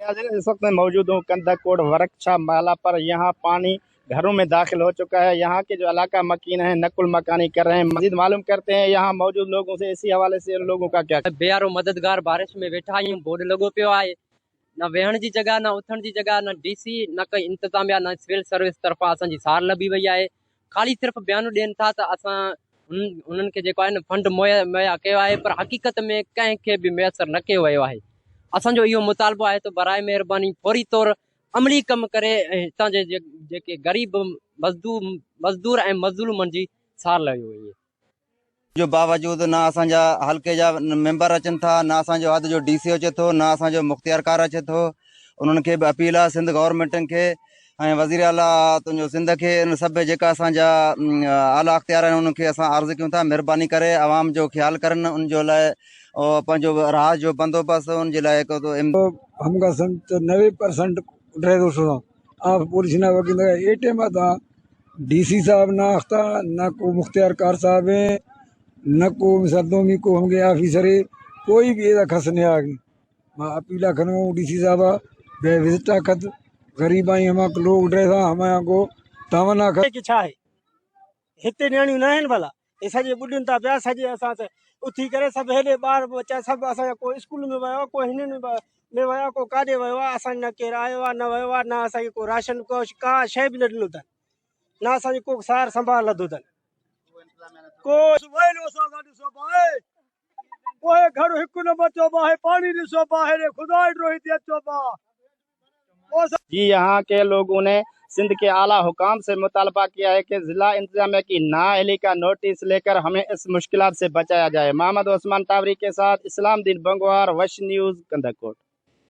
इस वक्त मैं मौजूद हूँ कंदकोट वरकछा माला पर। यहाँ पानी घरों में दाखिल हो चुका है। यहाँ के जो इलाका मकीन है नकुल मकानी कर रहे हैं। मजीद मालूम करते हैं यहाँ मौजूद लोगों से, इसी हवाले से उन लोगों का क्या। बेयारो मददगार बारिश में वेठा आहियूं। बोर्ड लॻो पियो आहे, न वेहण जी जगह, न उथण जी जगह, न डीसी, न कोई इंतजामिया, न सिविल सर्विस तरफ़ां असांजी सार लभी वई आहे। ख़ाली सिर्फ़ बयान ॾियनि था त असां उन्हनि खे जेको आहे न फंड मुहैया कयो आहे, पर हक़ीक़त में कंहिंखे बि मुयसरु न कयो वियो आहे। असांजो इहो मुतालबो आहे त बराए महिरबानी फौरी तौर अमली कमु करे हितां जे जेके ग़रीब मज़दूर ऐं मज़लूमनि जी सार लही वई। जो बावजूद ना असांजा हल्के जा मेंबर अचनि था, ना असांजो हद जो डीसी अचे थो, ना असांजो मुख्तियारकार अचे थो। उन्हनि खे बि अपील आहे सिंध गवर्नमेंटनि खे ऐं वज़ीर आला तुंहिंजो सिंध खे, इन सभु जेका असांजा आला अख़्तियार आहिनि उन्हनि खे असां अर्ज़ु कयूं था महिरबानी करे आवाम जो ख़्यालु करनि, उन जो लाइ पंहिंजो राहत जो बंदोबस्तु उनजे लाइ हमका 90% ड्राइवर सुना आप पुलिस ना वकील एटीएम था डीसी साहब ना अख्ता ना को मुख्तियार कार साहब है न को सरदोमी को हमके ऑफिसर है कोई भी ऐसा खस नहीं आगे। मैं अपीला करूँ डीसी साहब बे विजिटा खत गरीब आई हम लोग ड्राइवर हमारे को तमन्ना खत की छा है हिते नियाणियूं न आहिनि भला हे सॼे ॿुॾनि था पिया सॼे असां उथी करे सभु हेॾे ॿार बच्चा सभु असांजा को स्कूल में वियो आहे, को हिननि में वियो आहे, को काॾे वियो आहे। असां न केरु आयो आहे, न वियो आहे, न असांखे को राशन को का शइ बि न ॾिनो अथनि, न असांजी को सार संभाल लधो अथनि। को पोइ घर हिकु नंबर चइबो आहे, पाणी ॾिसो ॿाहिरि ख़ुदा हेॾो हिते अचो पिया। जी यहाँ के लोगों ने सिंध के आला हुकाम से मुतालबा किया है कि जिला इंतजामिया की नाअहली का नोटिस लेकर हमें इस मुश्किलात से बचाया जाए। मोहम्मद उस्मान टावरी के साथ इस्लाम दीन बंगवार, वश न्यूज़ कंदकोट।